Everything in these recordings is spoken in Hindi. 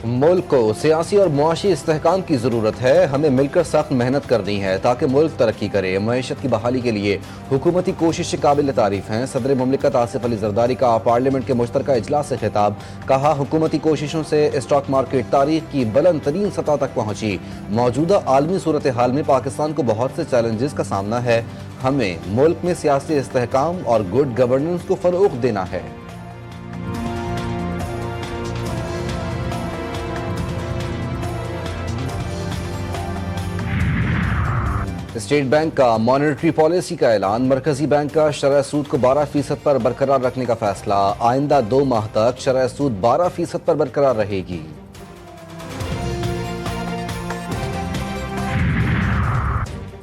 मुल्क को सियासी और मुआशी इस्तेहकाम की ज़रूरत है। हमें मिलकर सख्त मेहनत करनी है ताकि मुल्क तरक्की करे। मईशत की बहाली के लिए हुकूमती कोशिशें काबिल तारीफ हैं। सदर मुमलिकत आसिफ अली जरदारी का पार्लियामेंट के मुश्तरका इजलास से खिताब। कहा, हुकूमती कोशिशों से स्टॉक मार्केट तारीख की बुलंद तरीन सतह तक पहुंची। मौजूदा आलमी सूरत हाल में पाकिस्तान को बहुत से चैलेंजेस का सामना है। हमें मुल्क में सियासी इस्तेहकाम और गुड गवर्नेंस को फ़रोग़ देना है। स्टेट बैंक का मॉनेटरी पॉलिसी का ऐलान। मरकजी बैंक का शरह सूद को 12% पर बरकरार रखने का फैसला। आइंदा 2 माह तक शरह सूद 12% पर बरकरार रहेगी।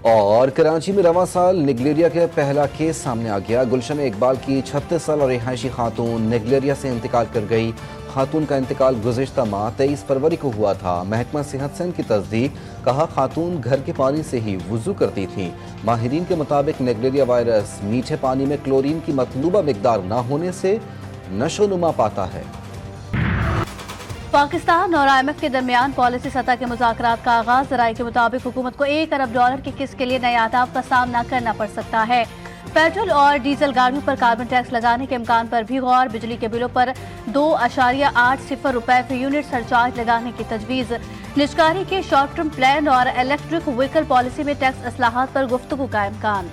और कराची में रवां साल निगलेरिया के पहला केस सामने आ गया। गुलशन इकबाल की 36 साल और रिहायशी खातून निगलेरिया से इंतकाल कर गई। खातून का इंतकाल गुज़िश्ता माह 23 फरवरी को हुआ था। महकमा सेहत सिंध की तस्दीक। कहा, खातून घर के पानी से ही वुज़ू करती थी। माहिरीन के मुताबिक निगलेरिया वायरस मीठे पानी में क्लोरीन की मतलूबा मिकदार न होने से नशोनुमा पाता है। पाकिस्तान और IMF के दरमियान पॉलिसी सतह के मुज़ाकरात का आगाज। राय के मुताबिक हुकूमत को $1 अरब की किस्त के लिए नए आदाब का सामना करना पड़ सकता है। पेट्रोल और डीजल गाड़ियों पर कार्बन टैक्स लगाने के इम्कान पर भी गौर। बिजली के बिलों पर 2.80 रुपए फी यूनिट सरचार्ज लगाने की तजवीज़। निजकारी के शॉर्ट टर्म प्लान और इलेक्ट्रिक व्हीकल पॉलिसी में टैक्स इस्लाहात पर गुफ्तगू का इम्कान।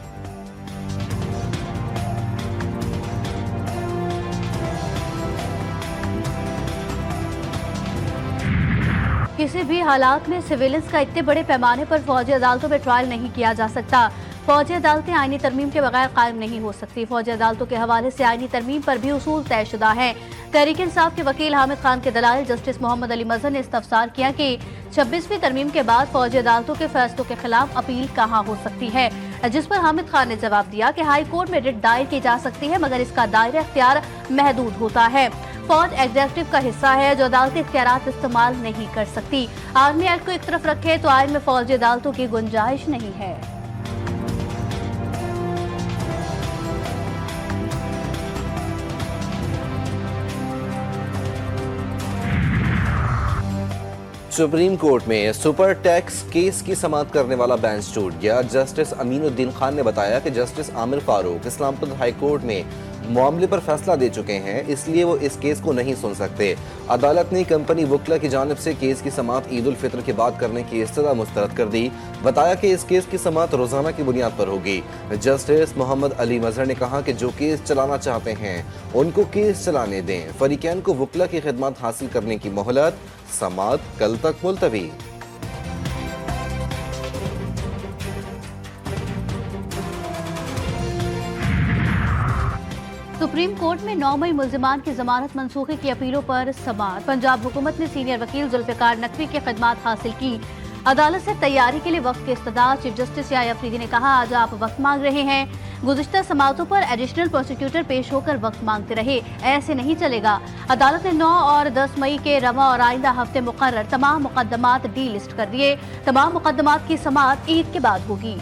किसी भी हालात में सिविलियंस का इतने बड़े पैमाने पर फौजी अदालतों में ट्रायल नहीं किया जा सकता। फौजी अदालतें आईनी तरमीम के बगैर कायम नहीं हो सकती। फौजी अदालतों के हवाले से आईनी तरमीम पर भी उसूल तयशुदा है। तहरीक इंसाफ के वकील हामिद खान के दलाइल जस्टिस मोहम्मद अली मजहर ने इस्तफसार किया कि 26वीं तरमीम के बाद फौजी अदालतों के फैसलों के खिलाफ अपील कहाँ हो सकती है, जिस पर हामिद खान ने जवाब दिया कि हाई कोर्ट में रिट दायर की जा सकती है, मगर इसका दायरा इख्तियार महदूद होता है। फौज एग्जीक्यूटिव का हिस्सा है जो अदालती इख्तियारात इस्तेमाल नहीं कर सकती। आर्मी एक्ट को एक तरफ रखे तो आइन में फौजी अदालतों की गुंजाइश नहीं है। सुप्रीम कोर्ट में सुपर टैक्स केस की समाअत करने वाला बेंच टूट गया। जस्टिस अमीनुद्दीन खान ने बताया कि justice Aamir Farooq Islamabad high court में मामले पर फैसला दे चुके हैं, इसलिए वो इस केस को नहीं सुन सकते। अदालत ने कंपनी वकला की जानिब से केस की समाअत ईद उल फितर के बाद करने की इस्तदा मुस्तरद कर दी। बताया कि इस केस की समाअत रोजाना की बुनियाद पर होगी। जस्टिस मोहम्मद अली मजहर ने कहा कि जो केस चलाना चाहते हैं उनको केस चलाने दें। फरीकैन को वकला की खिदमत हासिल करने की मोहलत। समाअत कल तक मुलतवी। सुप्रीम कोर्ट में 9 मई मुल्जिमान की जमानत मंसूखी की अपीलों पर समाअत। पंजाब हुकूमत ने सीनियर वकील जुल्फिकार नकवी की खिदमत हासिल की। अदालत से तैयारी के लिए वक्त की इस्तदा। चीफ जस्टिस याहिया अफरीदी ने कहा, आज आप वक्त मांग रहे हैं। गुज़िश्ता समाअतों पर एडिशनल प्रोसिक्यूटर पेश होकर वक्त मांगते रहे, ऐसे नहीं चलेगा। अदालत ने 9 और 10 मई के रवा और आइंदा हफ्ते मुकर्रर तमाम मुकदमात डी लिस्ट कर दिए। तमाम मुकदमात की समाअत ईद के बाद होगी।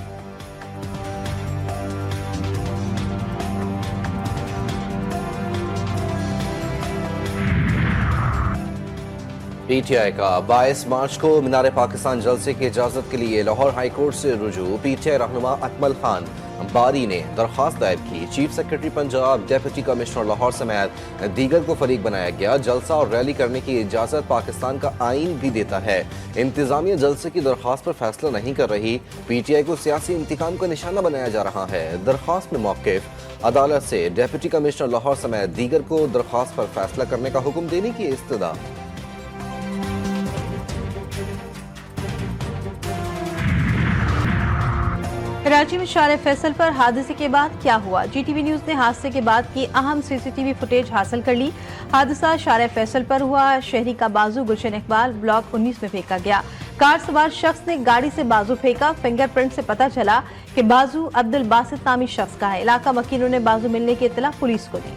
PTI का 22 मार्च को मीनार पाकिस्तान जलसे की इजाजत के लिए लाहौर हाई कोर्ट से रुजू। PTI रहनुमा अकमल खान बारी ने दरख्वास्त दायर की। Chief secretary Punjab, deputy commissioner Lahore समेत दीगर को फरीक बनाया गया। जलसा और रैली करने की इजाजत पाकिस्तान का आइन भी देता है। इंतजामिया जलसे की दरख्वास्त पर फैसला नहीं कर रही। PTI को सियासी इंतकाम का निशाना बनाया जा रहा है। दरख्वास्त में मौक़िफ़। अदालत से डेप्यूटी कमिश्नर लाहौर समेत दीगर को दरख्वास्त पर फैसला करने का हुक्म देने की इस्तदा। कराची में शारे फैसल पर हादसे के बाद क्या हुआ? GTV न्यूज ने हादसे के बाद की अहम CCTV फुटेज हासिल कर ली। हादसा शारे फैसल पर हुआ। शहरी का बाजू गुलशन इकबाल ब्लॉक 19 में फेंका गया। कार सवार शख्स ने गाड़ी से बाजू फेंका। फिंगरप्रिंट से पता चला कि बाजू अब्दुल बासित नामी शख्स का है। इलाका वकीलों ने बाजू मिलने की इत्तला पुलिस को दी।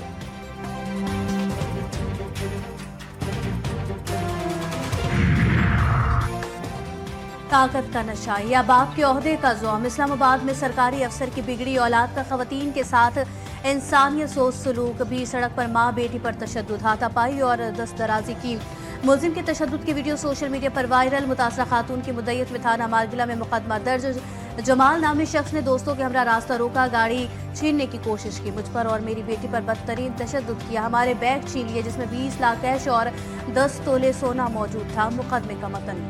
ताकत का नशा या बाप के ओहदे का ज़ौम। इस्लामाबाद में सरकारी अफसर की बिगड़ी औलाद का खवातीन के साथ इंसानियत सोच सलूक भी। सड़क पर माँ बेटी पर तशद्दुद, हाथापाई और दस्तदराजी की मुलजिम के तशद्दुद की वीडियो सोशल मीडिया पर वायरल। मुतासरा खातून की मुद्दत में थाना मारगिला में मुकदमा दर्ज। जमाल नामी शख्स ने दोस्तों के हमरा रास्ता रोका, गाड़ी छीनने की कोशिश की, मुझ पर और मेरी बेटी पर बदतरीन तशद्दुद किया, हमारे बैग छीन लिए जिसमें 20 लाख कैश और 10 तोले सोना मौजूद था। मुकदमे का मतन।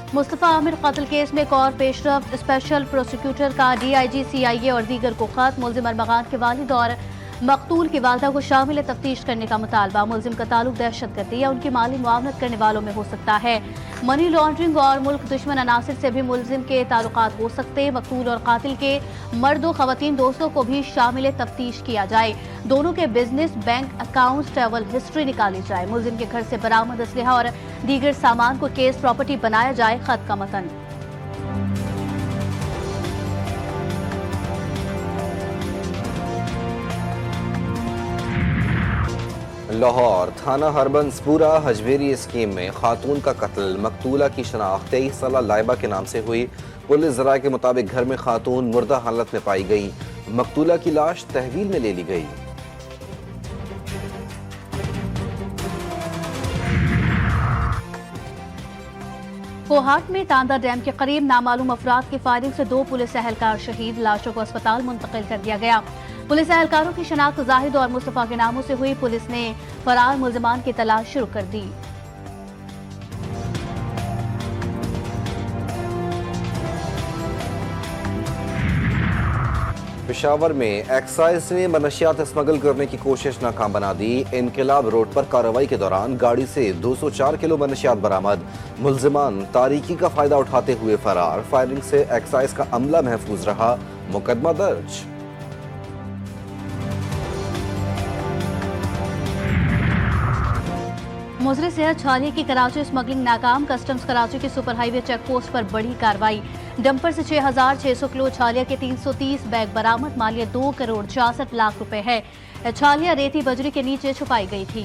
मुस्तफ़ा आमिर कत्ल केस में एक और पेशरफ्त। स्पेशल प्रोसिक्यूटर का DIG CIA और दीगर को खत। मुलजिम अरमगान के वालिद और मकतूल की वालदा को शामिल तफ्तीश करने का मुतालबा। मुलजिम का ताल्लुक दहशतगर्दी या उनकी माली मुआवनत करने वालों में हो सकता है। मनी लॉन्ड्रिंग और मुल्क दुश्मन अनासिर से भी मुलजिम के ताल्लुकात हो सकते हैं। मकतूल और कातिल के मर्द व खवातीन दोस्तों को भी शामिल तफ्तीश किया जाए। दोनों के business, bank account, travel history निकाली जाए। मुलजिम के घर से बरामद असलहा और दीगर सामान को केस प्रॉपर्टी बनाया जाए। खत का मतन। लाहौर थाना हरबंसपुरा हजवेरी स्कीम में खातून का कत्ल। मकतूला की शनाख्त 23 साला लाइबा के नाम से हुई। पुलिस ज़राए के मुताबिक घर में खातून मुर्दा हालत में पाई गई। मकतूला की लाश तहवील में ले ली गई। कोहाट में तांदा डैम के करीब नामालूम अफराद की फायरिंग से 2 पुलिस एहलकार शहीद। लाशों को अस्पताल मुंतकिल कर दिया गया। पुलिस एहलकारों की शनाख्त जाहिद और मुस्तफ़ा के नामों से हुई। पुलिस ने फरार मुल्जिमान की तलाश शुरू कर दी। पेशावर में एक्साइज ने मनशियात स्मगल करने की कोशिश नाकाम बना दी। इनकलाब रोड पर कार्रवाई के दौरान गाड़ी से 204 किलो मनशियात बरामद। मुल्जिमान तारीकी का फायदा उठाते हुए फरार। फायरिंग से एक्साइज का अमला महफूज रहा। मुकदमा दर्ज। मुजरे सेहत छालिया की कराची स्मगलिंग नाकाम। कस्टम्स कराची के सुपर हाईवे चेक पोस्ट पर बड़ी कार्रवाई। डंपर से 6,600 किलो छालिया के 330 बैग बरामद। मालियत 2 करोड़ 66 लाख रुपए है। छालिया रेती बजरी के नीचे छुपाई गई थी।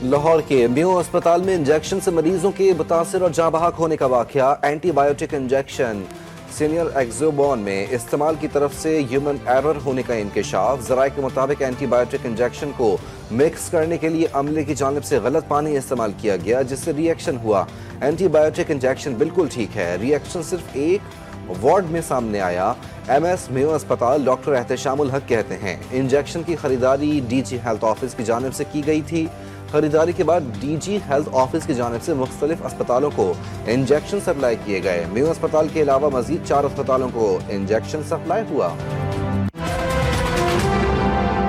लाहौर के मेयो अस्पताल में इंजेक्शन से मरीजों के मुतासिर और जाँ बहक होने का वाकया। एंटीबायोटिक इंजेक्शन सीनियर एक्सोबॉन में इस्तेमाल की तरफ से ह्यूमन एरर होने का इंकशाफ। ज़राए के मुताबिक एंटीबायोटिक इंजेक्शन को मिक्स करने के लिए अमले की जानिब से गलत पानी इस्तेमाल किया गया, जिससे रिएक्शन हुआ। एंटीबायोटिक इंजेक्शन बिल्कुल ठीक है, रिएक्शन सिर्फ एक वार्ड में सामने आया। MS मेयो अस्पताल डॉक्टर एहतशामुल हक कहते हैं इंजेक्शन की खरीदारी DG हेल्थ ऑफिस की जानिब से की गई थी। खरीदारी के बाद DG हेल्थ ऑफिस की जानिब से मुख्तलिफ अस्पतालों को इंजेक्शन सप्लाई किए गए। मेयो अस्पताल के अलावा मजीद 4 अस्पतालों को इंजेक्शन सप्लाई हुआ।